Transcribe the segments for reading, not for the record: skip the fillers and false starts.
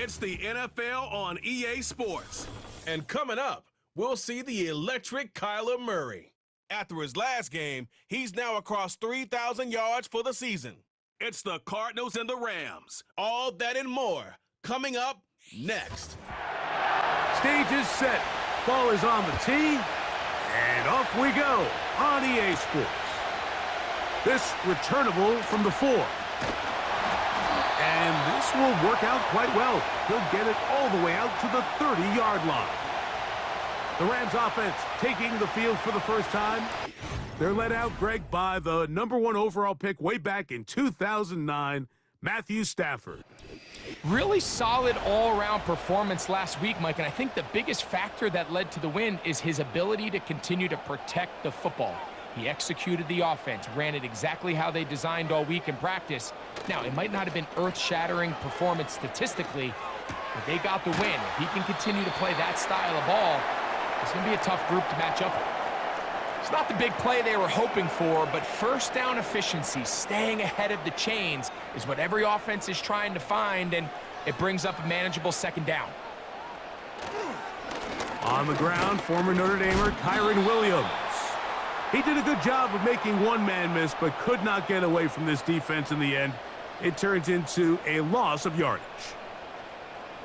It's the NFL on EA Sports. And coming up, we'll see the electric Kyler Murray. After his last game, he's now across 3,000 yards for the season. It's the Cardinals and the Rams. All that and more coming up next. Stage is set. Ball is on the tee. And off we go on EA Sports. This returnable from the 4. And this will work out quite well. He'll get it all the way out to the 30-yard line. The Rams offense taking the field for the first time. They're led out, Greg, by the #1 overall pick way back in 2009, Matthew Stafford. Really solid all-around performance last week, Mike, and I think the biggest factor that led to the win is his ability to continue to protect the football. He executed the offense, ran it exactly how they designed all week in practice. Now, it might not have been earth-shattering performance statistically, but they got the win. If he can continue to play that style of ball, it's going to be a tough group to match up with. It's not the big play they were hoping for, but first down efficiency, staying ahead of the chains, is what every offense is trying to find, and it brings up a manageable second down. On the ground, former Notre Damer Kyren Williams. He did a good job of making one man miss, but could not get away from this defense in the end. It turns into a loss of yardage.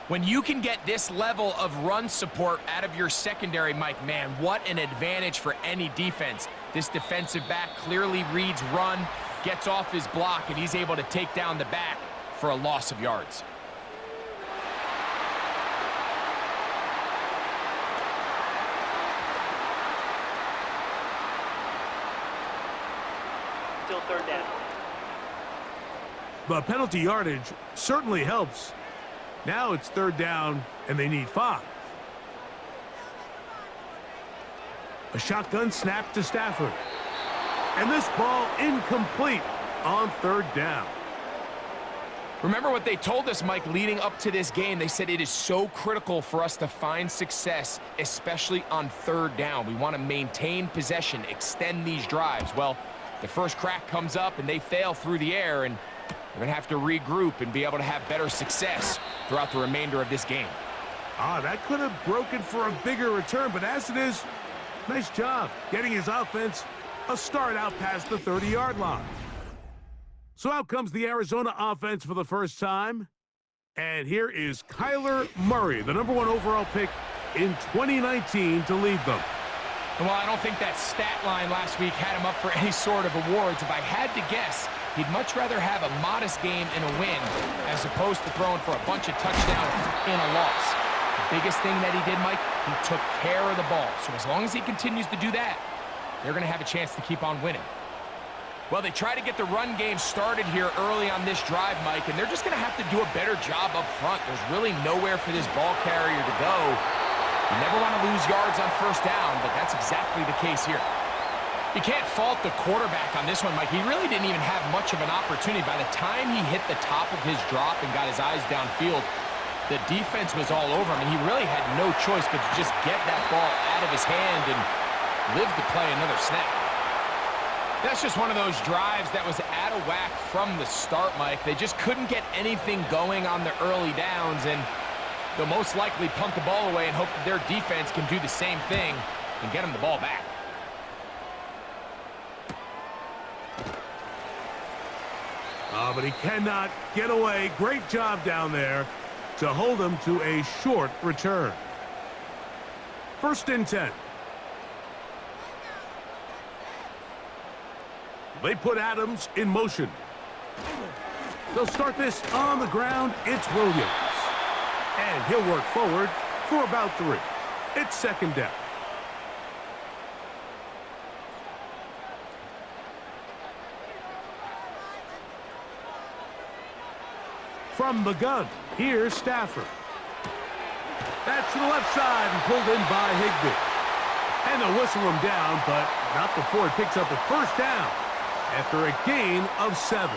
When you can get this level of run support out of your secondary, Mike, man, what an advantage for any defense. This defensive back clearly reads run, gets off his block, and he's able to take down the back for a loss of yards. Still third down. The penalty yardage certainly helps. Now it's third down, and they need 5. A shotgun snap to Stafford. And this ball incomplete on third down. Remember what they told us, Mike, leading up to this game. They said it is so critical for us to find success, especially on third down. We want to maintain possession, extend these drives. Well, the first crack comes up, and they fail through the air, and we're going to have to regroup and be able to have better success throughout the remainder of this game. That could have broken for a bigger return, but as it is, nice job getting his offense a start out past the 30-yard line. So out comes the Arizona offense for the first time. And here is Kyler Murray, the #1 overall pick in 2019 to lead them. Well, I don't think that stat line last week had him up for any sort of awards. If I had to guess, he'd much rather have a modest game in a win as opposed to throwing for a bunch of touchdowns in a loss. The biggest thing that he did, Mike, he took care of the ball. So as long as he continues to do that, they're going to have a chance to keep on winning. Well, they try to get the run game started here early on this drive, Mike, and they're just going to have to do a better job up front. There's really nowhere for this ball carrier to go. You never want to lose yards on first down, but that's exactly the case here. You can't fault the quarterback on this one, Mike. He really didn't even have much of an opportunity. By the time he hit the top of his drop and got his eyes downfield, the defense was all over him, and he really had no choice but to just get that ball out of his hand and live to play another snap. That's just one of those drives that was out of whack from the start, Mike. They just couldn't get anything going on the early downs, and they'll most likely punt the ball away and hope that their defense can do the same thing and get them the ball back. But he cannot get away. Great job down there to hold him to a short return. 1st and 10. They put Adams in motion. They'll start this on the ground. It's Williams. And he'll work forward for about 3. It's second down. From the gun, here's Stafford. That's to the left side and pulled in by Higbee. And they'll whistle him down, but not before he picks up a first down after a gain of 7.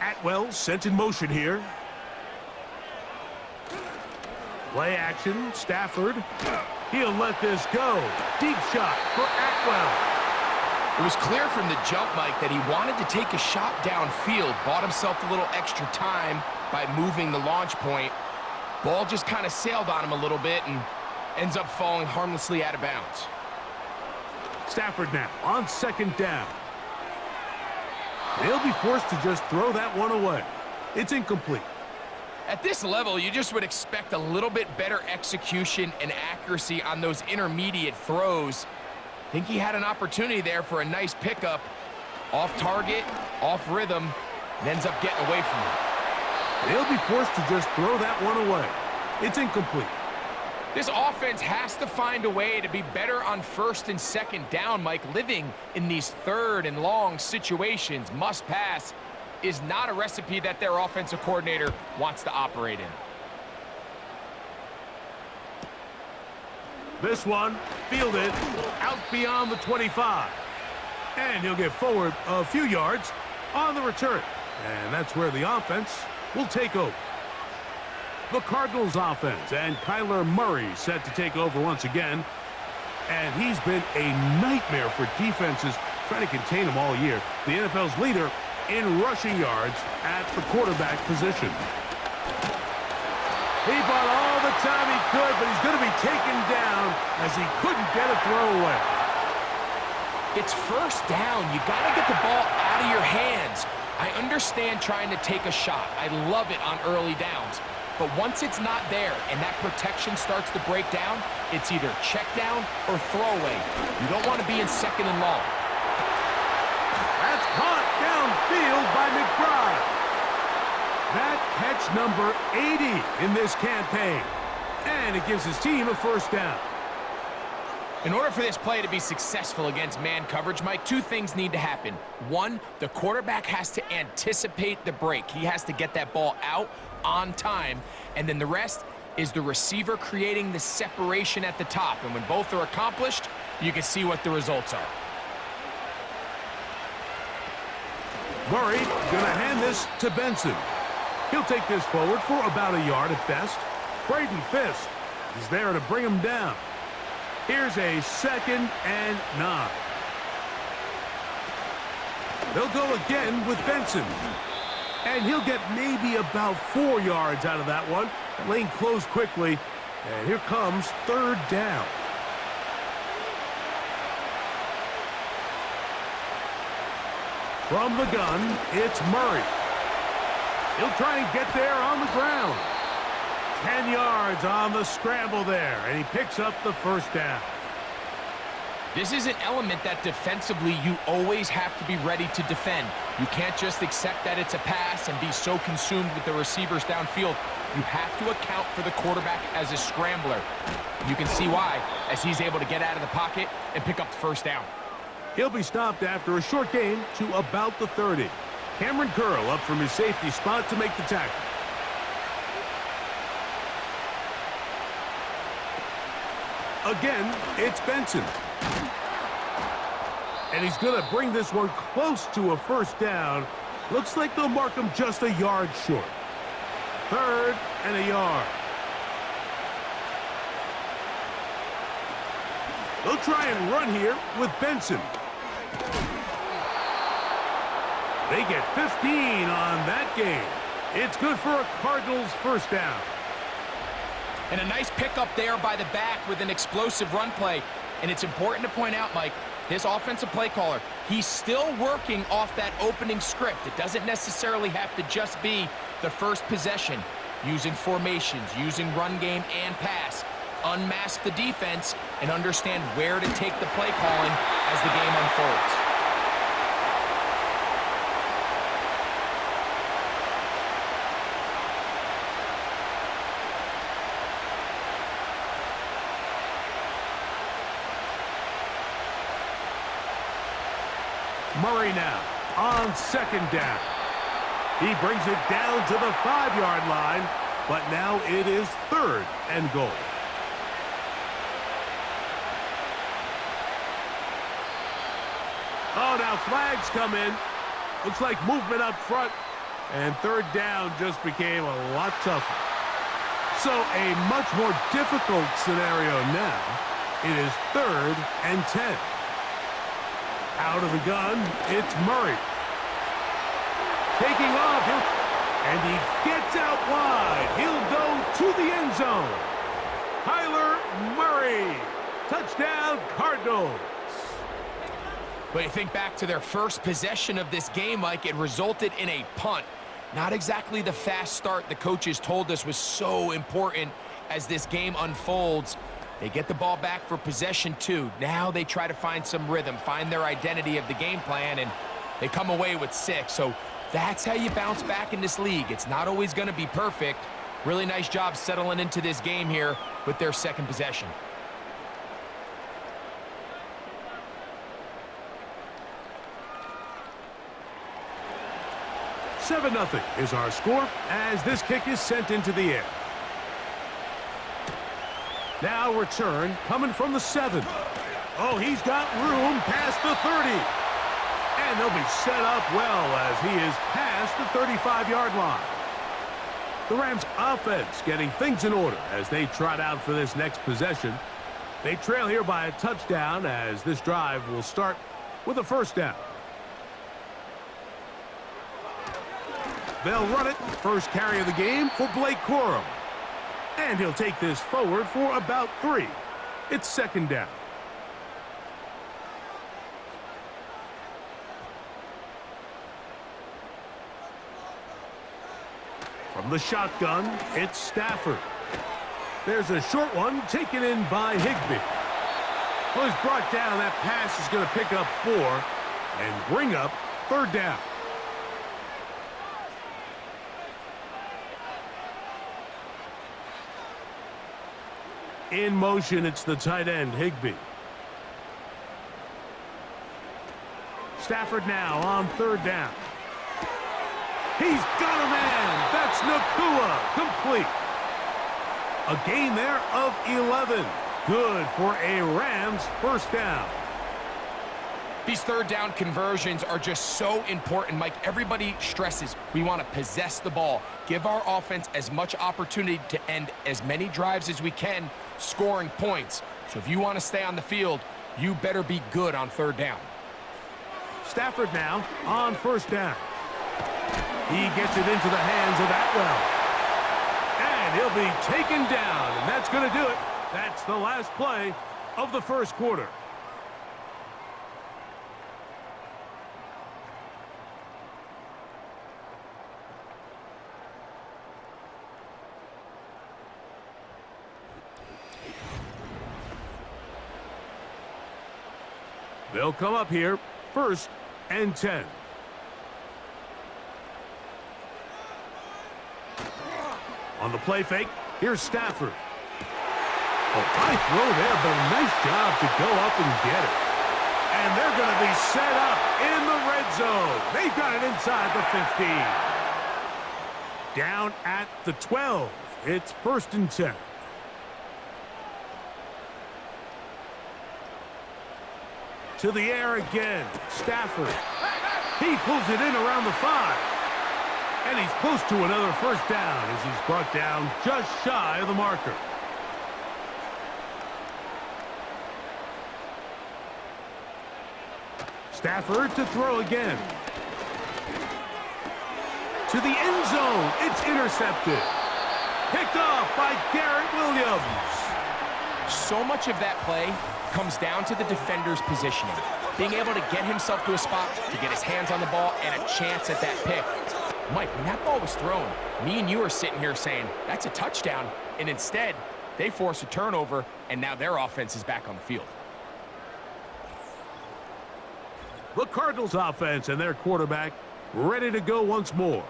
Atwell sent in motion here. Play action, Stafford. He'll let this go. Deep shot for Atwell. It was clear from the jump, Mike, that he wanted to take a shot downfield, bought himself a little extra time by moving the launch point. Ball just kind of sailed on him a little bit and ends up falling harmlessly out of bounds. Stafford now on second down. They'll be forced to just throw that one away. It's incomplete. At this level, you just would expect a little bit better execution and accuracy on those intermediate throws. I think he had an opportunity there for a nice pickup. Off target, off rhythm, and ends up getting away from him. They'll be forced to just throw that one away. It's incomplete. This offense has to find a way to be better on first and second down, Mike. Living in these third and long situations, must pass, is not a recipe that their offensive coordinator wants to operate in. This one fielded out beyond the 25. And he'll get forward a few yards on the return. And that's where the offense will take over. The Cardinals offense and Kyler Murray set to take over once again. And he's been a nightmare for defenses trying to contain him all year. The NFL's leader in rushing yards at the quarterback position. He bought all the time he could, but he's going to be taken down as he couldn't get a throw away. It's first down. You got to get the ball out of your hands. I understand trying to take a shot. I love it on early downs. But once it's not there and that protection starts to break down, it's either check down or throwaway. You don't want to be in second and long. That's caught downfield by McBride. That catch number 80 in this campaign. And it gives his team a first down. In order for this play to be successful against man coverage, Mike, two things need to happen. One, the quarterback has to anticipate the break. He has to get that ball out on time. And then the rest is the receiver creating the separation at the top. And when both are accomplished, you can see what the results are. Murray going to hand this to Benson. He'll take this forward for about a yard at best. Braden Fisk is there to bring him down. Here's a 2nd and 9. They'll go again with Benson. And he'll get maybe about 4 yards out of that one. The lane closed quickly. And here comes 3rd down. From the gun, it's Murray. He'll try and get there on the ground. 10 yards on the scramble there, and he picks up the first down. This is an element that defensively you always have to be ready to defend. You can't just accept that it's a pass and be so consumed with the receivers downfield. You have to account for the quarterback as a scrambler. You can see why, as he's able to get out of the pocket and pick up the first down. He'll be stopped after a short gain to about the 30. Cameron Curl up from his safety spot to make the tackle. Again, it's Benson. And he's going to bring this one close to a first down. Looks like they'll mark him just a yard short. 3rd and a yard. They'll try and run here with Benson. They get 15 on that game. It's good for a Cardinals first down. And a nice pickup there by the back with an explosive run play. And it's important to point out, Mike, this offensive play caller, he's still working off that opening script. It doesn't necessarily have to just be the first possession. Using formations, using run game and pass. Unmask the defense and understand where to take the play calling as the game unfolds. Murray now on 2nd down. He brings it down to the 5-yard line, but now it is 3rd and goal. Oh, now flags come in. Looks like movement up front, and 3rd down just became a lot tougher. So a much more difficult scenario now. It is 3rd and 10. Out of the gun, it's Murray. Taking off, and he gets out wide. He'll go to the end zone. Kyler Murray. Touchdown, Cardinals. But you think back to their first possession of this game, Mike, it resulted in a punt. Not exactly the fast start the coaches told us was so important as this game unfolds. They get the ball back for possession 2. Now they try to find some rhythm, find their identity of the game plan, and they come away with 6. So that's how you bounce back in this league. It's not always going to be perfect. Really nice job settling into this game here with their second possession. 7-0 is our score as this kick is sent into the air. Now return coming from the 7. Oh, he's got room past the 30. And they'll be set up well as he is past the 35-yard line. The Rams offense getting things in order as they trot out for this next possession. They trail here by a touchdown as this drive will start with a first down. They'll run it. First carry of the game for Blake Corum. And he'll take this forward for about 3. It's second down. From the shotgun, it's Stafford. There's a short one taken in by Higbee. Well, he's brought down. That pass is going to pick up 4 and bring up third down. In motion, it's the tight end, Higbee. Stafford now on third down. He's got a man. That's Nakua. Complete. A gain there of 11. Good for a Rams first down. These third down conversions are just so important, Mike. Everybody stresses we want to possess the ball, give our offense as much opportunity to end as many drives as we can, scoring points. So if you want to stay on the field, you better be good on third down. Stafford now on first down. He gets it into the hands of Atwell. And he'll be taken down, and that's going to do it. That's the last play of the first quarter. They'll come up here, 1st and 10. On the play fake, here's Stafford. A high throw there, but a nice job to go up and get it. And they're going to be set up in the red zone. They've got it inside the 15. Down at the 12. It's 1st and 10. To the air again, Stafford. He pulls it in around the 5. And he's close to another first down as he's brought down just shy of the marker. Stafford to throw again. To the end zone. It's intercepted. Picked off by Garrett Williams. So much of that play comes down to the defender's positioning. Being able to get himself to a spot, to get his hands on the ball, and a chance at that pick. Mike, when that ball was thrown, me and you are sitting here saying, that's a touchdown. And instead, they force a turnover, and now their offense is back on the field. The Cardinals offense and their quarterback ready to go once more.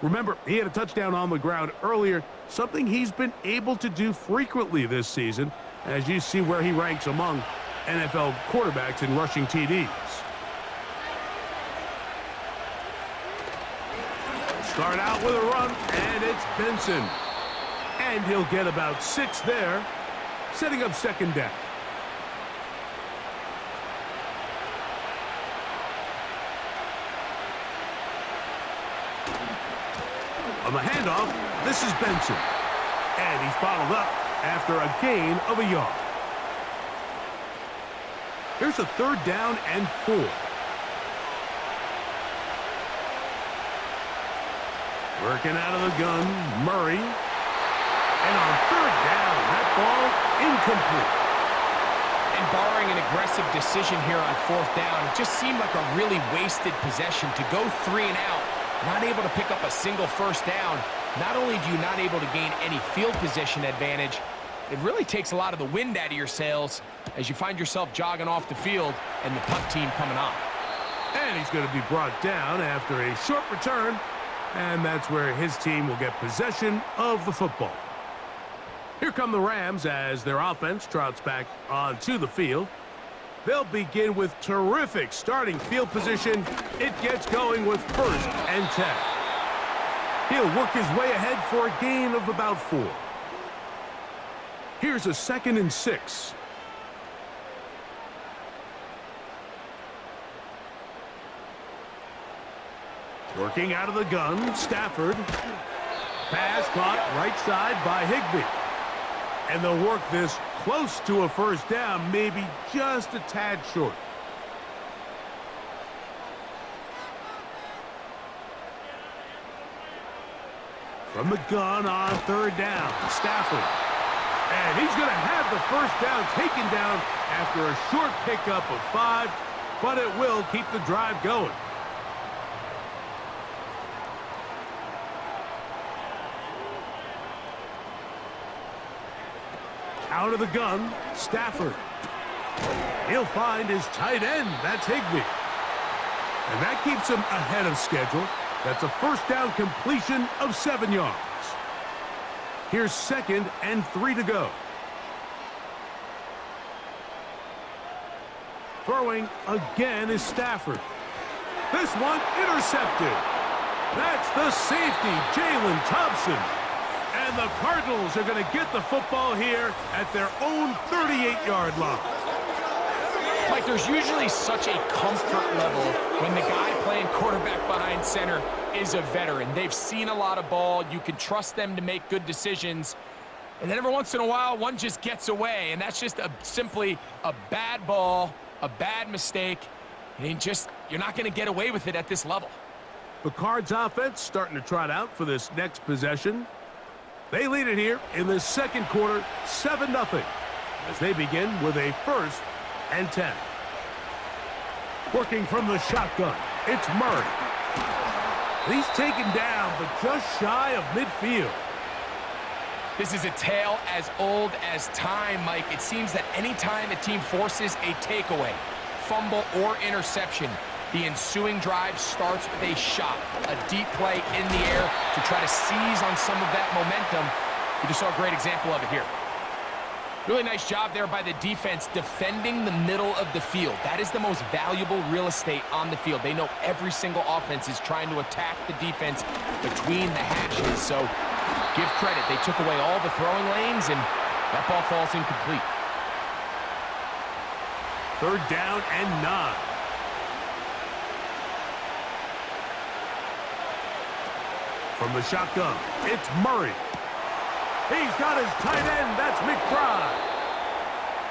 Remember, he had a touchdown on the ground earlier, something he's been able to do frequently this season, as you see where he ranks among NFL quarterbacks in rushing TDs. Start out with a run, and it's Benson. And he'll get about 6 there, setting up second down. On the handoff, this is Benson. And he's bottled up after a gain of a yard. Here's a 3rd down and 4. Working out of the gun, Murray. And on 3rd down, that ball incomplete. And barring an aggressive decision here on 4th down, it just seemed like a really wasted possession to go 3 and out, not able to pick up a single 1st down. Not only do you not able to gain any field position advantage, it really takes a lot of the wind out of your sails as you find yourself jogging off the field and the punt team coming on. And he's going to be brought down after a short return, and that's where his team will get possession of the football. Here come the Rams as their offense trots back onto the field. They'll begin with terrific starting field position. It gets going with 1st and 10. He'll work his way ahead for a gain of about 4. Here's a 2nd and 6. Working out of the gun, Stafford. Pass caught right side by Higbee. And they'll work this close to a 1st down, maybe just a tad short. From the gun on 3rd down, Stafford. And he's going to have the 1st down taken down after a short pickup of 5, but it will keep the drive going. Out of the gun, Stafford. He'll find his tight end. That's Higbee. And that keeps him ahead of schedule. That's a 1st down completion of 7 yards. Here's 2nd and 3 to go. Throwing again is Stafford. This one intercepted. That's the safety, Jalen Thompson. And the Cardinals are going to get the football here at their own 38-yard line. Mike, there's usually such a comfort level when the guy playing quarterback behind center is a veteran. They've seen a lot of ball. You can trust them to make good decisions. And then every once in a while, one just gets away. And that's just simply a bad ball, a bad mistake. And you're not going to get away with it at this level. The Cards offense starting to trot out for this next possession. They lead it here in the 2nd quarter, 7-0, as they begin with a 1st and 10. Working from the shotgun, it's Murray. He's taken down, but just shy of midfield. This is a tale as old as time, Mike. It seems that any time a team forces a takeaway, fumble, or interception, the ensuing drive starts with a shot, a deep play in the air to try to seize on some of that momentum. You just saw a great example of it here. Really nice job there by the defense defending the middle of the field. That is the most valuable real estate on the field. They know every single offense is trying to attack the defense between the hashes. So give credit. They took away all the throwing lanes, and that ball falls incomplete. 3rd down and 9. From the shotgun, it's Murray. He's got his tight end. That's McBride.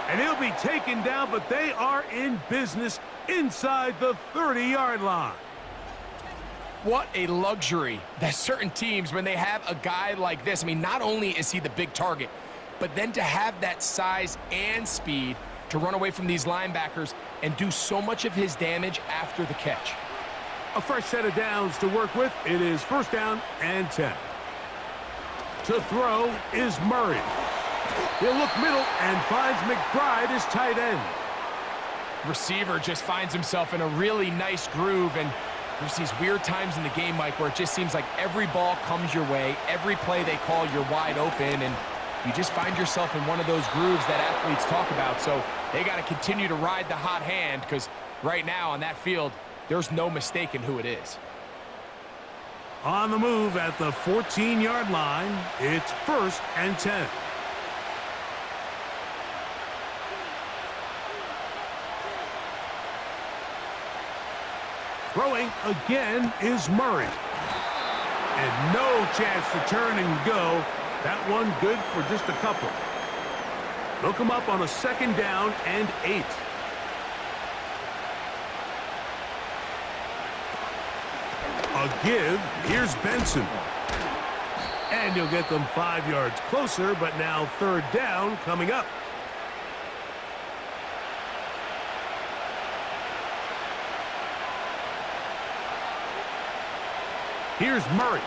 And he'll be taken down, but they are in business inside the 30-yard line. What a luxury that certain teams, when they have a guy like this, I mean, not only is he the big target, but then to have that size and speed to run away from these linebackers and do so much of his damage after the catch. A fresh set of downs to work with. It is 1st down and 10. To throw is Murray. He'll look middle and finds McBride as tight end. Receiver just finds himself in a really nice groove, and there's these weird times in the game, Mike, where it just seems like every ball comes your way, every play they call, you're wide open, and you just find yourself in one of those grooves that athletes talk about. So they got to continue to ride the hot hand, because right now on that field, there's no mistaking who it is. On the move at the 14-yard line, it's 1st and 10. Throwing again is Murray. And no chance to turn and go. That one good for just a couple. They'll come up on a 2nd down and 8. A give. Here's Benson. And you'll get them 5 yards closer, but now third down coming up. Here's Murray.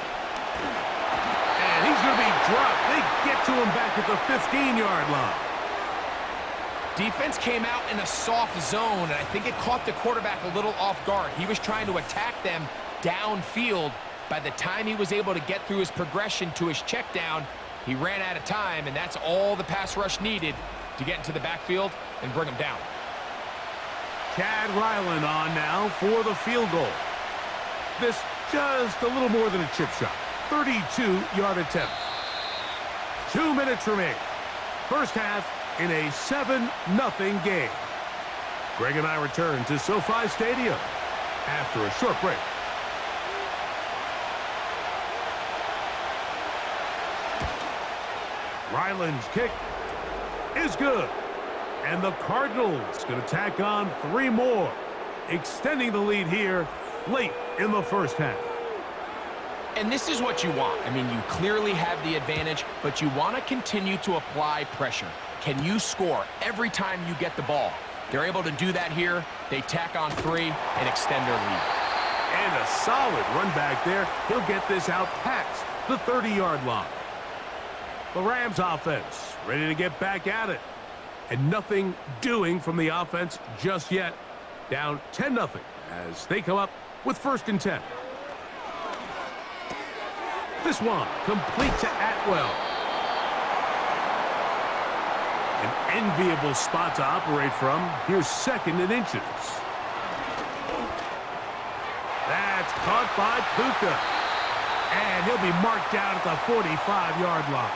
And he's going to be dropped. They get to him back at the 15-yard line. Defense came out in a soft zone, and I think it caught the quarterback a little off guard. He was trying to attack them downfield. By the time he was able to get through his progression to his check down, he ran out of time, and that's all the pass rush needed to get into the backfield and bring him down. Chad Ryland on now for the field goal. This just a little more than a chip shot. 32-yard attempt. 2 minutes remain. First half in a 7-0 game. Greg and I return to SoFi Stadium after a short break. Ryland's kick is good. And the Cardinals going to tack on 3 more, extending the lead here late in the first half. And this is what you want. I mean, you clearly have the advantage, but you want to continue to apply pressure. Can you score every time you get the ball? They're able to do that here. They tack on 3 and extend their lead. And a solid run back there. He'll get this out past the 30-yard line. The Rams offense ready to get back at it. And nothing doing from the offense just yet. Down 10-0 as they come up with 1st and 10. This one complete to Atwell. An enviable spot to operate from. Here's 2nd and inches. That's caught by Puka. And he'll be marked down at the 45-yard line.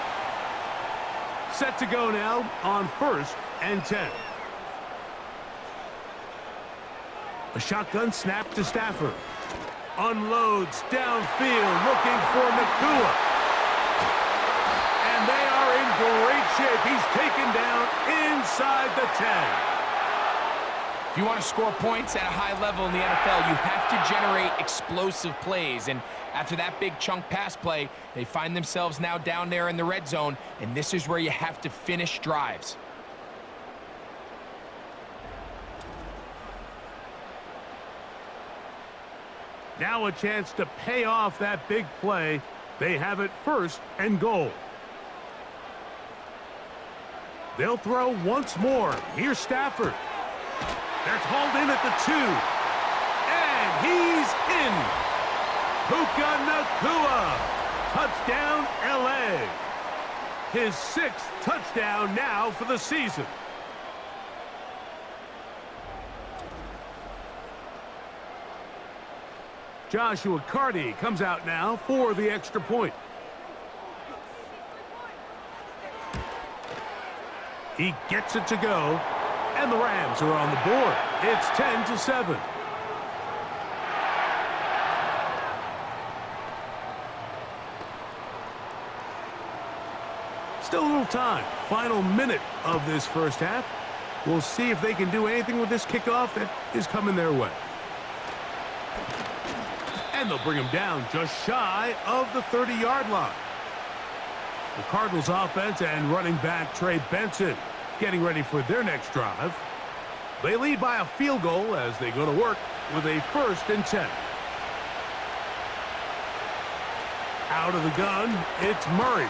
Set to go now on 1st and 10. A shotgun snap to Stafford. Unloads downfield looking for Nakua. And they are in great shape. He's taken down inside the 10. If you want to score points at a high level in the NFL, you have to generate explosive plays. And after that big chunk pass play, they find themselves now down there in the red zone, and this is where you have to finish drives. Now a chance to pay off that big play. They have it 1st and goal. They'll throw once more. Here's Stafford. That's hauled in at the 2. And he's in. Puka Nakua. Touchdown, L.A. His 6th touchdown now for the season. Joshua Carty comes out now for the extra point. He gets it to go, and the Rams are on the board. It's 10-7. Still a little time. Final minute of this first half. We'll see if they can do anything with this kickoff that is coming their way. And they'll bring him down just shy of the 30-yard line. The Cardinals offense and running back Trey Benson getting ready for their next drive. They lead by a field goal as they go to work with a 1st and 10. Out of the gun, it's Murray.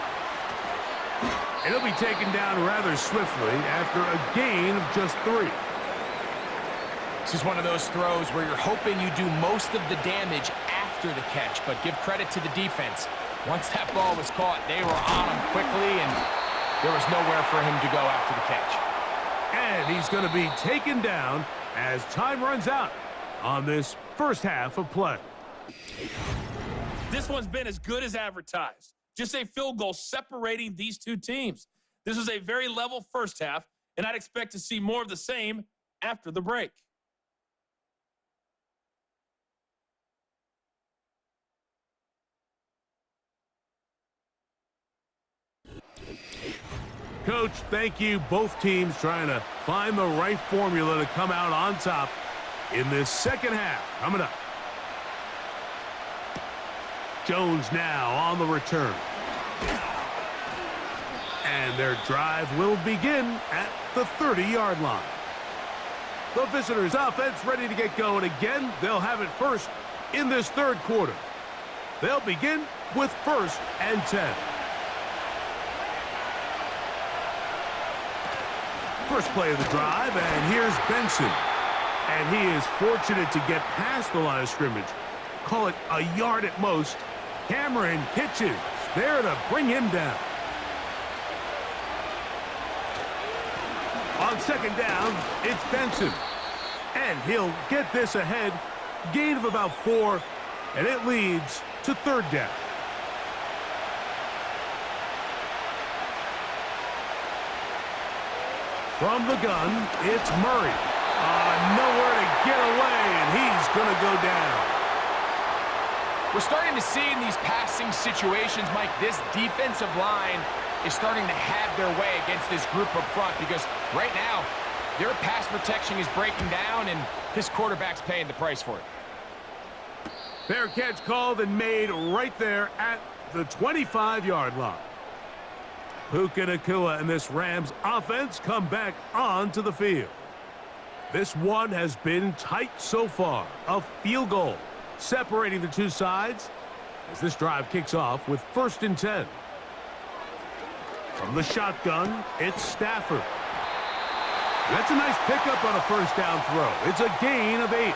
And he'll be taken down rather swiftly after a gain of just 3. This is one of those throws where you're hoping you do most of the damage after the catch, but give credit to the defense. Once that ball was caught, they were on him quickly, and there was nowhere for him to go after the catch. And he's going to be taken down as time runs out on this first half of play. This one's been as good as advertised. Just a field goal separating these two teams. This was a very level first half, and I'd expect to see more of the same after the break. Coach, thank you. Both teams trying to find the right formula to come out on top in this second half. Coming up. Jones now on the return. And their drive will begin at the 30-yard line. The visitors' offense ready to get going again. They'll have it first in this third quarter. They'll begin with 1st and 10. First play of the drive, and here's Benson. And he is fortunate to get past the line of scrimmage. Call it a yard at most. Cameron pitches there to bring him down. On 2nd down, it's Benson. And he'll get this ahead. Gain of about 4, and it leads to 3rd down. From the gun, it's Murray. Nowhere to get away, and he's going to go down. We're starting to see in these passing situations, Mike, this defensive line is starting to have their way against this group up front because right now, their pass protection is breaking down, and his quarterback's paying the price for it. Fair catch called and made right there at the 25-yard line. Puka Nacua and this Rams offense come back onto the field. This one has been tight so far. A field goal separating the two sides as this drive kicks off with 1st and 10. From the shotgun, it's Stafford. That's a nice pickup on a 1st down throw. It's a gain of 8.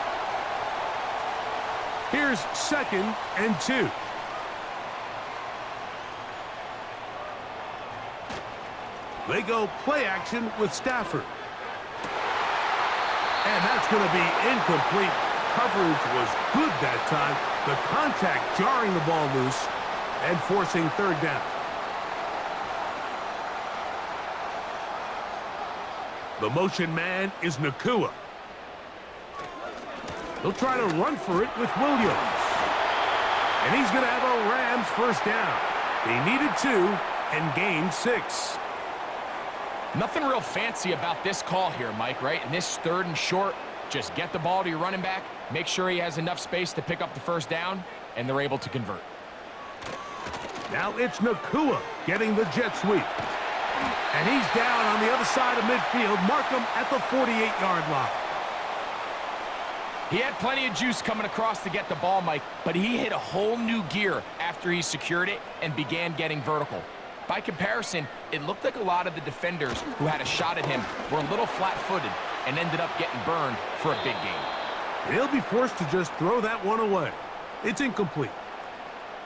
Here's 2nd and 2. They go play action with Stafford. And that's going to be incomplete. Coverage was good that time. The contact jarring the ball loose and forcing 3rd down. The motion man is Nacua. He'll try to run for it with Williams. And he's going to have a Rams 1st down. They needed 2 and gained 6. Nothing real fancy about this call here, Mike, right? In this 3rd and short, just get the ball to your running back, make sure he has enough space to pick up the 1st down, and they're able to convert. Now it's Nacua getting the jet sweep. And he's down on the other side of midfield. Mark him at the 48-yard line. He had plenty of juice coming across to get the ball, Mike, but he hit a whole new gear after he secured it and began getting vertical. By comparison, it looked like a lot of the defenders who had a shot at him were a little flat-footed and ended up getting burned for a big gain. He'll be forced to just throw that one away. It's incomplete.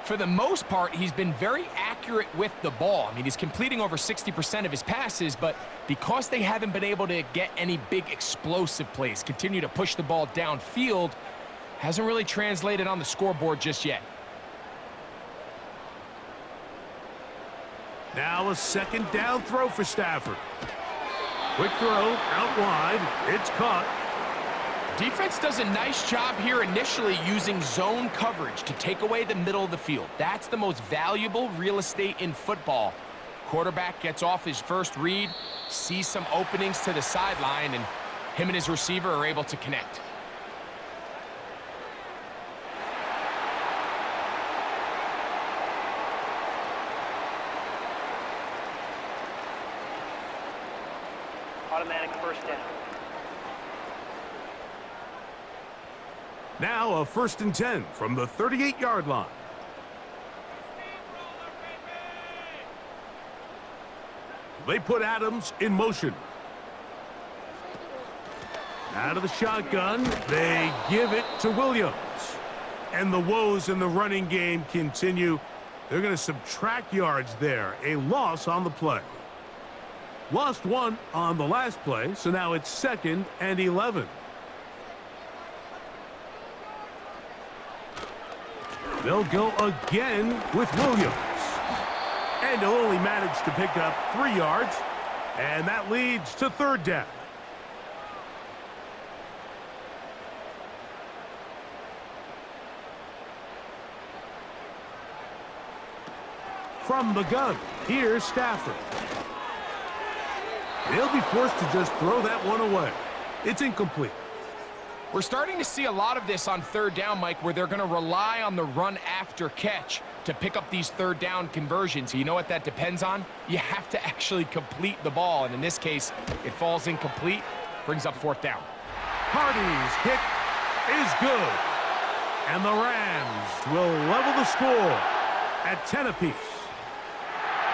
For the most part, he's been very accurate with the ball. I mean, he's completing over 60% of his passes, but because they haven't been able to get any big explosive plays, continue to push the ball downfield, hasn't really translated on the scoreboard just yet. Now a 2nd down throw for Stafford. Quick throw, out wide, it's caught. Defense does a nice job here initially using zone coverage to take away the middle of the field. That's the most valuable real estate in football. Quarterback gets off his first read, sees some openings to the sideline, and him and his receiver are able to connect. Automatic 1st down. Now a 1st and 10 from the 38-yard line. They put Adams in motion. Out of the shotgun, they give it to Williams. And the woes in the running game continue. They're going to subtract yards there. A loss on the play. Lost 1 on the last play, so now it's 2nd and 11. They'll go again with Williams. And he'll only manage to pick up 3 yards, and that leads to 3rd down. From the gun, here's Stafford. They'll be forced to just throw that one away. It's incomplete. We're starting to see a lot of this on third down, Mike, where they're going to rely on the run after catch to pick up these third down conversions. You know what that depends on? You have to actually complete the ball, and in this case, it falls incomplete, brings up fourth down. Hardy's kick is good. And the Rams will level the score at 10 apiece.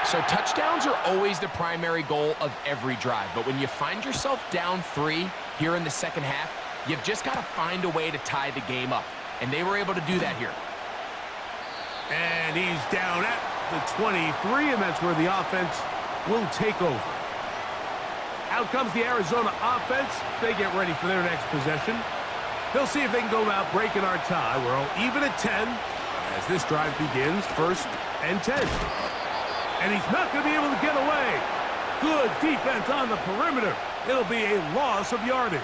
So touchdowns are always the primary goal of every drive, but when you find yourself down 3 here in the second half, you've just got to find a way to tie the game up, and they were able to do that here. And he's down at the 23, and that's where the offense will take over. Out comes the Arizona offense. They get ready for their next possession. They'll see if they can go about breaking our tie. We're all even at 10 as this drive begins, 1st and 10. And he's not going to be able to get away. Good defense on the perimeter. It'll be a loss of yardage.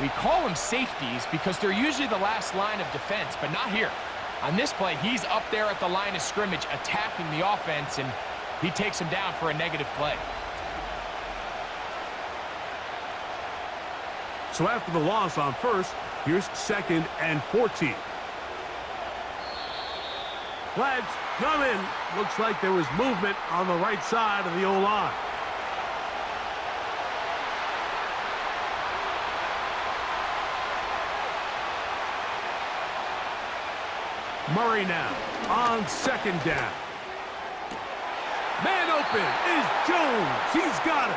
We call them safeties because they're usually the last line of defense, but not here. On this play, he's up there at the line of scrimmage attacking the offense, and he takes him down for a negative play. So after the loss on 1st, here's 2nd and 14. Flags come in. Looks like there was movement on the right side of the O-line. Murray now on 2nd down. Man open is Jones. He's got it.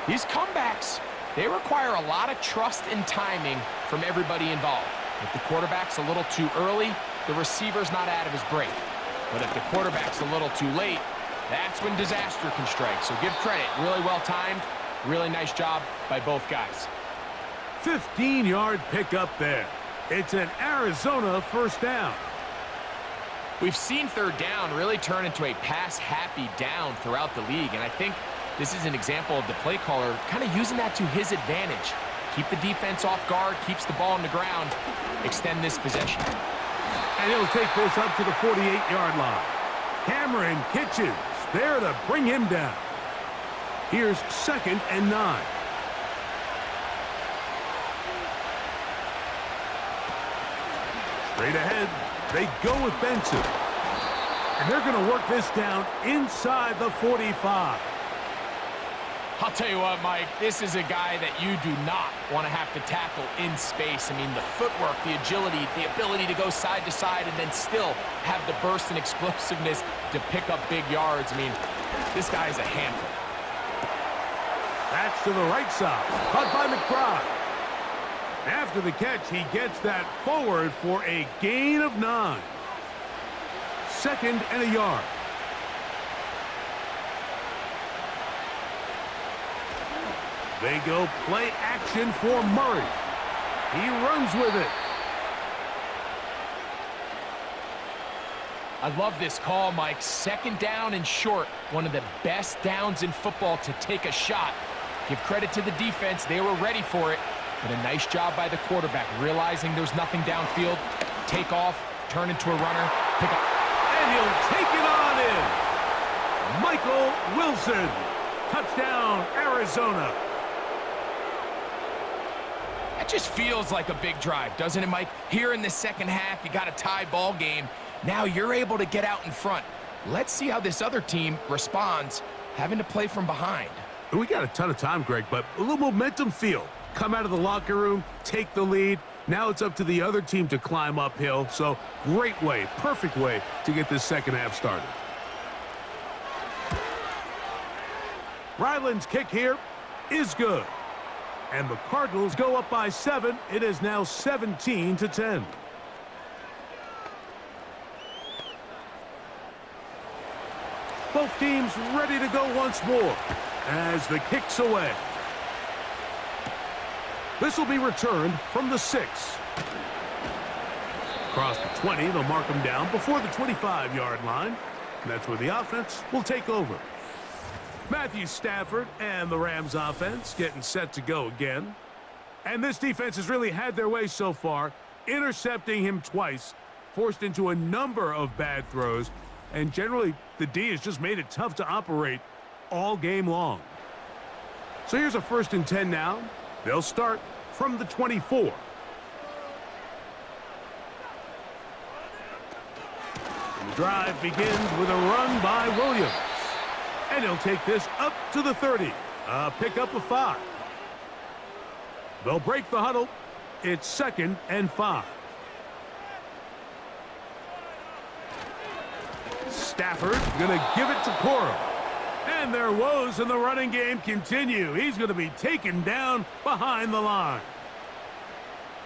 These comebacks, they require a lot of trust and timing from everybody involved. If the quarterback's a little too early, the receiver's not out of his break. But if the quarterback's a little too late, that's when disaster can strike. So give credit. Really well timed. Really nice job by both guys. 15-yard pickup there. It's an Arizona 1st down. We've seen 3rd down really turn into a pass-happy down throughout the league, and I think this is an example of the play caller kind of using that to his advantage. Keep the defense off guard, keeps the ball on the ground, extend this possession. And he'll take this up to the 48-yard line. Cameron Kitchens there to bring him down. Here's 2nd and 9. Straight ahead, they go with Benson. And they're going to work this down inside the 45. I'll tell you what, Mike, this is a guy that you do not want to have to tackle in space. I mean, the footwork, the agility, the ability to go side to side and then still have the burst and explosiveness to pick up big yards. I mean, this guy is a handful. That's to the right side. Caught by McBride. After the catch, he gets that forward for a gain of 9. 2nd and a yard. They go play action for Murray. He runs with it. I love this call, Mike. 2nd down and short. One of the best downs in football to take a shot. Give credit to the defense. They were ready for it. But a nice job by the quarterback, realizing there's nothing downfield. Take off, turn into a runner, pick up. And he'll take it on in. Michael Wilson. Touchdown, Arizona. That just feels like a big drive, doesn't it, Mike? Here in the second half, you got a tie ball game. Now you're able to get out in front. Let's see how this other team responds, having to play from behind. We got a ton of time, Greg, but a little momentum feel. Come out of the locker room, take the lead. Now it's up to the other team to climb uphill. So great way, perfect way to get this second half started. Ryland's kick here is good. And the Cardinals go up by 7. It is now 17-10. Both teams ready to go once more as the kick's away. This will be returned from the 6. Across the 20, they'll mark them down before the 25-yard line. And that's where the offense will take over. Matthew Stafford and the Rams offense getting set to go again. And this defense has really had their way so far, intercepting him twice, forced into a number of bad throws, and generally the D has just made it tough to operate all game long. So here's a 1st and 10 now. They'll start from from the 24. The drive begins with a run by Williams. And he'll take this up to the 30. A pickup of 5. They'll break the huddle. It's 2nd and 5. Stafford going to give it to Coro. And their woes in the running game continue. He's going to be taken down behind the line.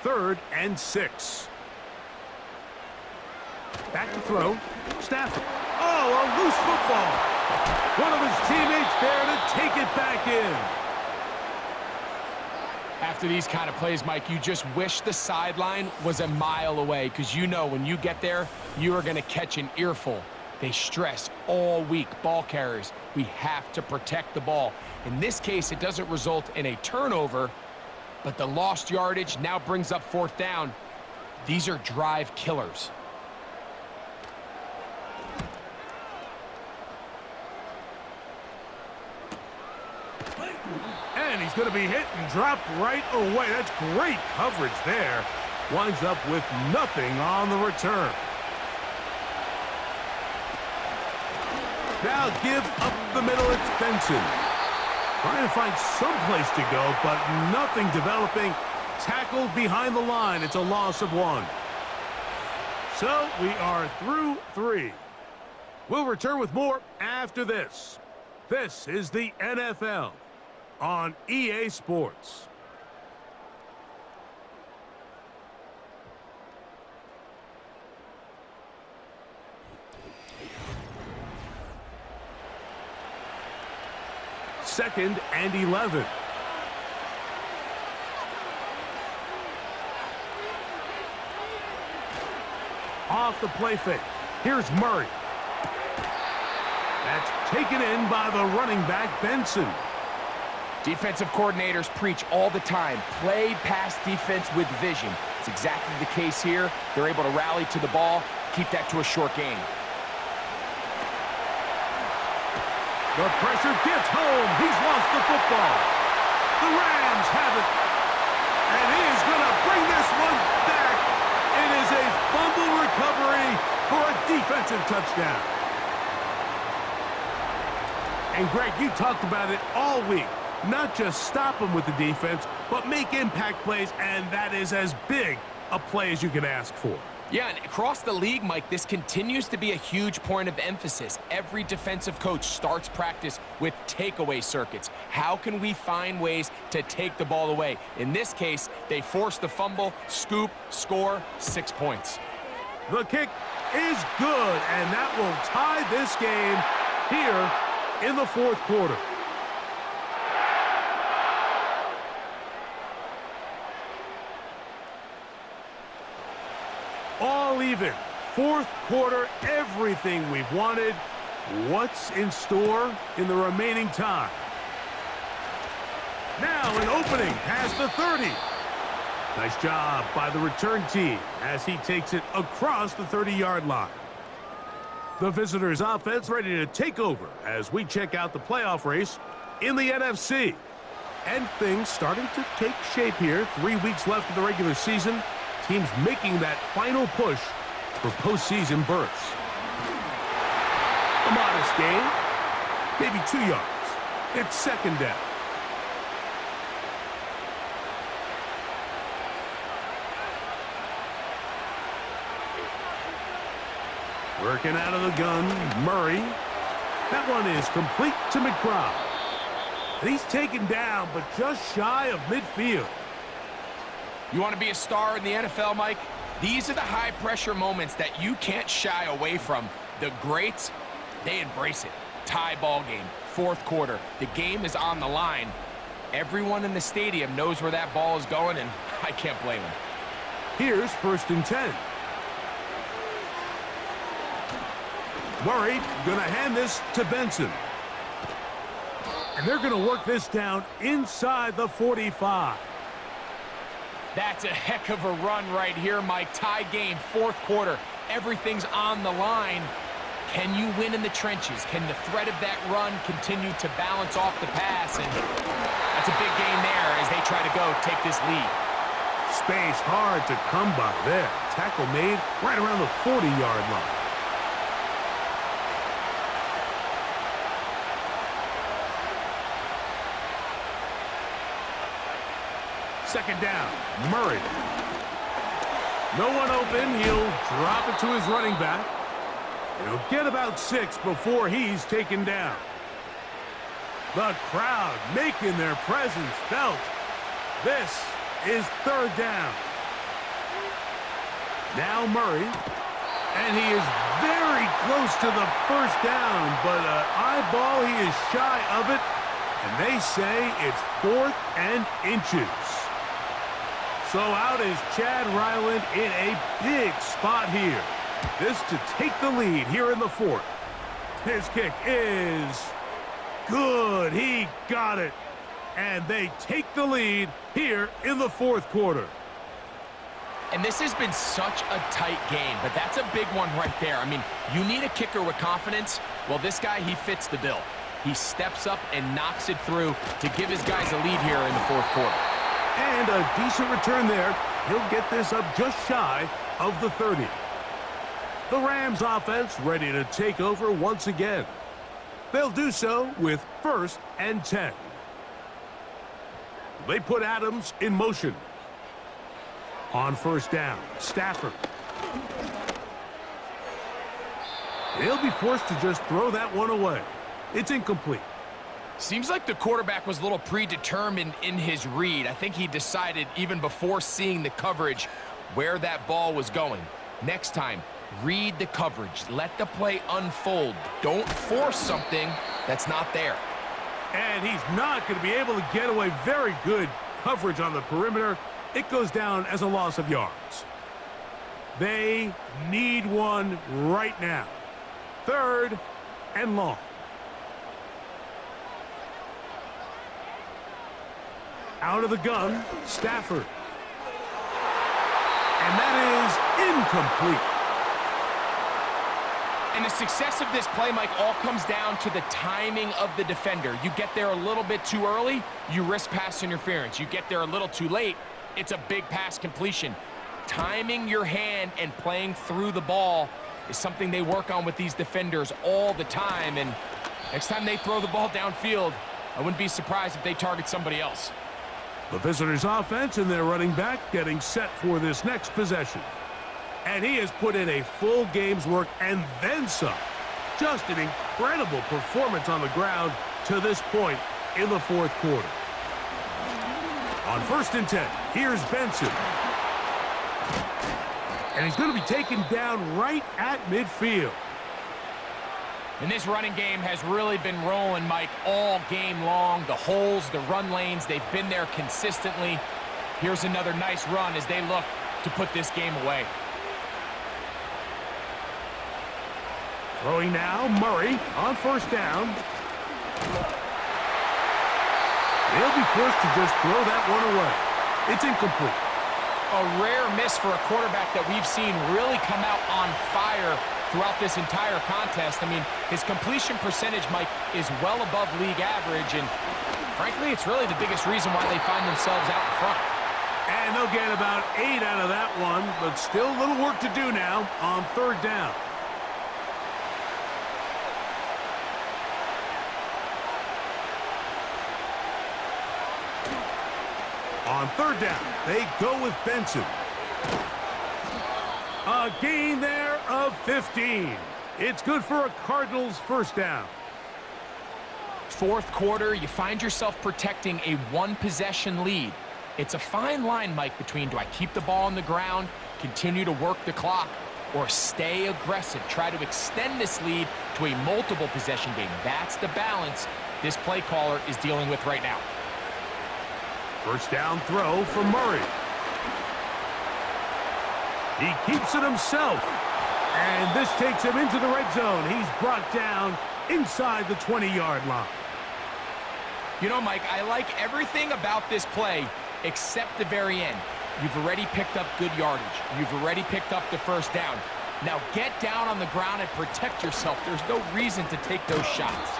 3rd and 6. Back to throw. Stafford. Oh, a loose football. One of his teammates there to take it back in. After these kind of plays, Mike, you just wish the sideline was a mile away, because you know when you get there, you are going to catch an earful. They stress all week, ball carriers, we have to protect the ball. In this case, it doesn't result in a turnover, but the lost yardage now brings up 4th down. These are drive killers. And he's going to be hit and dropped right away. That's great coverage there. Winds up with nothing on the return. Now give up the middle. It's Benson. Trying to find some place to go, but nothing developing. Tackled behind the line. It's a loss of 1. So we are through 3. We'll return with more after this. This is the NFL on EA Sports. Second and 11. Off the play fake. Here's Murray. That's taken in by the running back, Benson. Defensive coordinators preach all the time, play pass defense with vision. It's exactly the case here. They're able to rally to the ball, keep that to a short game. The pressure gets home. He's lost the football. The Rams have it. And he is going to bring this one back. It is a fumble recovery for a defensive touchdown. And Greg, you talked about it all week. Not just stop them with the defense, but make impact plays, and that is as big a play as you can ask for. Yeah, and across the league, Mike, this continues to be a huge point of emphasis. Every defensive coach starts practice with takeaway circuits. How can we find ways to take the ball away? In this case, they force the fumble, scoop, score, 6 points. The kick is good, and that will tie this game here in the 4th quarter. All even. 4th quarter, everything we've wanted. What's in store in the remaining time? Now an opening past the 30. Nice job by the return team as he takes it across the 30-yard line. The visitors' offense ready to take over as we check out the playoff race in the NFC. And things starting to take shape here. 3 weeks left of the regular season. Teams making that final push for postseason berths. A modest gain, maybe 2 yards. It's 2nd down. Working out of the gun, Murray. That one is complete to McBride. And he's taken down, but just shy of midfield. You want to be a star in the NFL, Mike? These are the high-pressure moments that you can't shy away from. The greats, they embrace it. Tie ball game, 4th quarter. The game is on the line. Everyone in the stadium knows where that ball is going, and I can't blame them. Here's 1st and 10. Murray going to hand this to Benson. And they're going to work this down inside the 45. That's a heck of a run right here, Mike. Tie game, 4th quarter. Everything's on the line. Can you win in the trenches? Can the threat of that run continue to balance off the pass? And that's a big gain there as they try to go take this lead. Space hard to come by there. Tackle made right around the 40-yard line. Second down, Murray. No one open. He'll drop it to his running back. He'll get about 6 before he's taken down. The crowd making their presence felt. This is third down. Now Murray. And he is very close to the first down, but an eyeball, he is shy of it. And they say it's 4th and inches. So out is Chad Ryland in a big spot here. This to take the lead here in the 4th. His kick is good. He got it. And they take the lead here in the 4th quarter. And this has been such a tight game, but that's a big one right there. I mean, you need a kicker with confidence. Well, this guy, he fits the bill. He steps up and knocks it through to give his guys a lead here in the 4th quarter. And a decent return there. He'll get this up just shy of the 30. The Rams offense ready to take over once again. They'll do so with 1st and 10. They put Adams in motion. On first down, Stafford. He'll be forced to just throw that one away. It's incomplete. Seems like the quarterback was a little predetermined in his read. I think he decided even before seeing the coverage where that ball was going. Next time, read the coverage. Let the play unfold. Don't force something that's not there. And he's not going to be able to get away. Very good coverage on the perimeter. It goes down as a loss of yards. They need one right now. 3rd and long. Out of the gun, Stafford. And that is incomplete. And the success of this play, Mike, all comes down to the timing of the defender. You get there a little bit too early, you risk pass interference. You get there a little too late, it's a big pass completion. Timing your hand and playing through the ball is something they work on with these defenders all the time. And next time they throw the ball downfield, I wouldn't be surprised if they target somebody else. The visitors' offense and their running back getting set for this next possession. And he has put in a full game's work and then some. Just an incredible performance on the ground to this point in the 4th quarter. On 1st and 10, here's Benson. And he's going to be taken down right at midfield. And this running game has really been rolling, Mike, all game long. The holes, the run lanes, they've been there consistently. Here's another nice run as they look to put this game away. Throwing now, Murray on first down. They'll be forced to just throw that one away. It's incomplete. A rare miss for a quarterback that we've seen really come out on fire throughout this entire contest. I mean, his completion percentage, Mike, is well above league average, and frankly, it's really the biggest reason why they find themselves out in front. And they'll get about 8 out of that one, but still a little work to do now on 3rd down. On 3rd down, they go with Benson. A gain there of 15. It's good for a Cardinals first down. 4th quarter, you find yourself protecting a one-possession lead. It's a fine line, Mike, between do I keep the ball on the ground, continue to work the clock, or stay aggressive, try to extend this lead to a multiple possession game. That's the balance this play caller is dealing with right now. First down throw for Murray. He keeps it himself. And this takes him into the red zone. He's brought down inside the 20-yard line. You know, Mike, I like everything about this play except the very end. You've already picked up good yardage. You've already picked up the first down. Now get down on the ground and protect yourself. There's no reason to take those shots.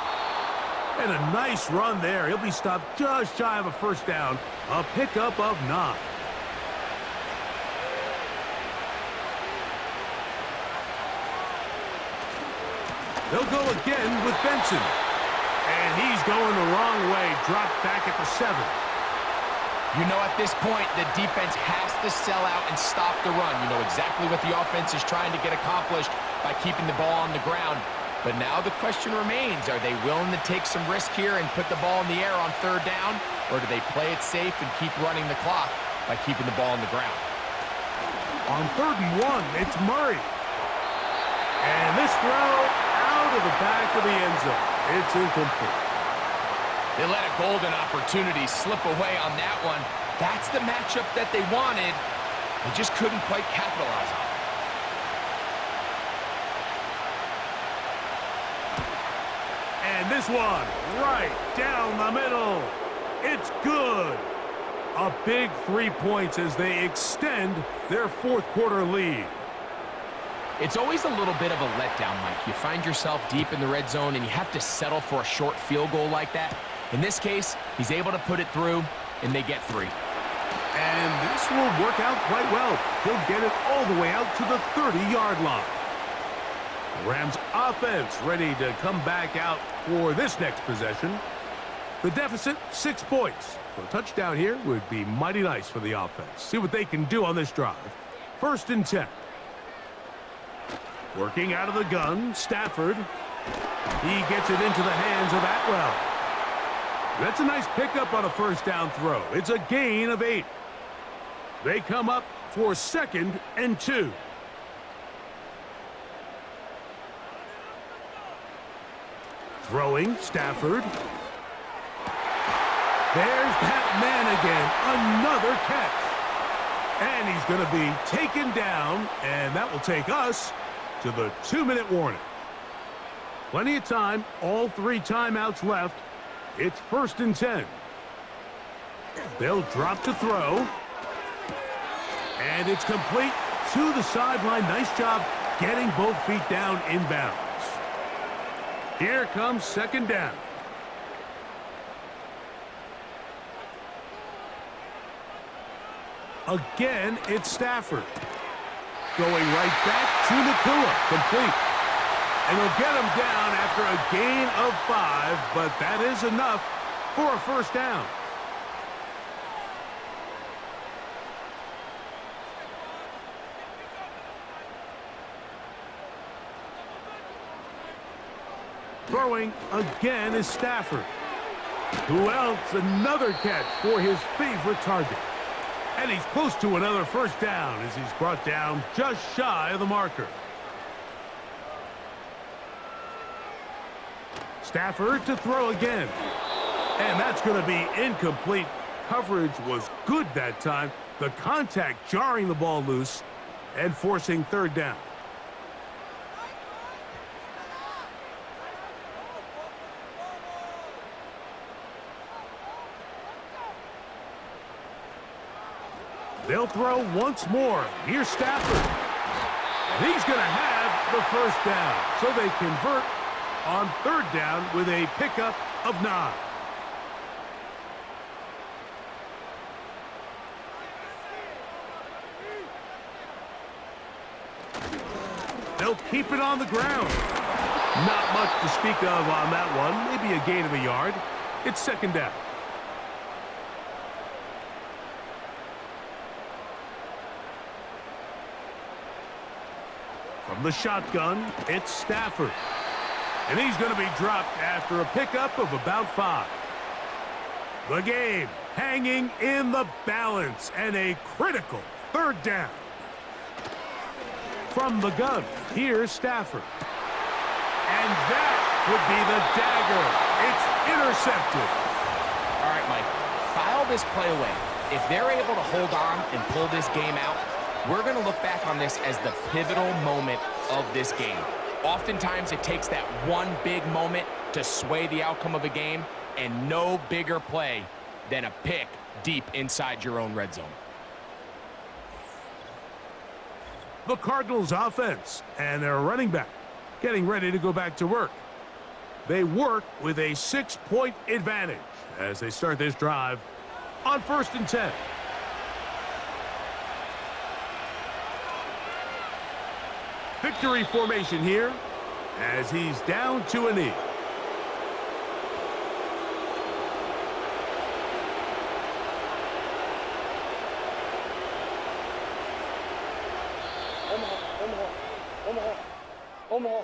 And a nice run there. He'll be stopped just shy of a first down. A pickup of 9. They'll go again with Benson. And he's going the wrong way, dropped back at the 7. You know, at this point, the defense has to sell out and stop the run. You know exactly what the offense is trying to get accomplished by keeping the ball on the ground. But now the question remains, are they willing to take some risk here and put the ball in the air on 3rd down? Or do they play it safe and keep running the clock by keeping the ball on the ground? On 3rd and 1, it's Murray. And this throw out of the back of the end zone. It's incomplete. They let a golden opportunity slip away on that one. That's the matchup that they wanted. They just couldn't quite capitalize on it. And this one, right down the middle. It's good. A big 3 points as they extend their 4th quarter lead. It's always a little bit of a letdown, Mike. You find yourself deep in the red zone and you have to settle for a short field goal like that. In this case, he's able to put it through, and they get 3. And this will work out quite well. He'll get it all the way out to the 30-yard line. The Rams offense ready to come back out for this next possession. The deficit, 6 points. So a touchdown here would be mighty nice for the offense. See what they can do on this drive. 1st and 10. Working out of the gun, Stafford. He gets it into the hands of Atwell. That's a nice pickup on a 1st down throw. It's a gain of 8. They come up for 2nd and 2. Throwing, Stafford. There's that man again. Another catch. And he's going to be taken down, and that will take us to the 2-minute warning. Plenty of time, all 3 timeouts left. It's 1st and 10. They'll drop to throw. And it's complete to the sideline. Nice job getting both feet down inbounds. Here comes 2nd down. Again, it's Stafford. Going right back to Nakua. Complete. And he'll get him down after a gain of 5, but that is enough for a 1st down. Throwing again is Stafford. Who else? Another catch for his favorite target. And he's close to another 1st down as he's brought down just shy of the marker. Stafford to throw again. And that's going to be incomplete. Coverage was good that time. The contact jarring the ball loose and forcing 3rd down. They'll throw once more. Here's Stafford. And he's going to have the 1st down. So they convert on 3rd down with a pickup of 9. They'll keep it on the ground. Not much to speak of on that one. Maybe a gain of a yard. It's 2nd down. From the shotgun, it's Stafford. And he's going to be dropped after a pickup of about 5. The game hanging in the balance and a critical 3rd down. From the gun, here's Stafford. And that would be the dagger. It's intercepted. All right, Mike, file this play away. If they're able to hold on and pull this game out, we're going to look back on this as the pivotal moment of this game. Oftentimes, it takes that one big moment to sway the outcome of a game, and no bigger play than a pick deep inside your own red zone. The Cardinals offense and their running back getting ready to go back to work. They work with a 6-point advantage as they start this drive on 1st and 10. Victory formation here. as he's down to a knee. Omaha.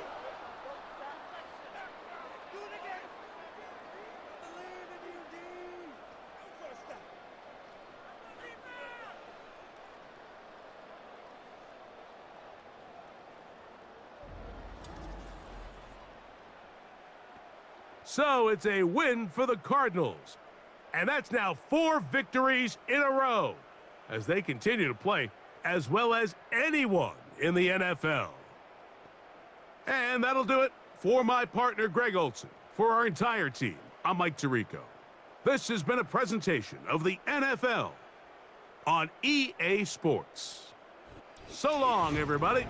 So it's a win for the Cardinals. And that's now 4 victories in a row as they continue to play as well as anyone in the NFL. And that'll do it for my partner, Greg Olson. For our entire team, I'm Mike Tirico. This has been a presentation of the NFL on EA Sports. So long, everybody.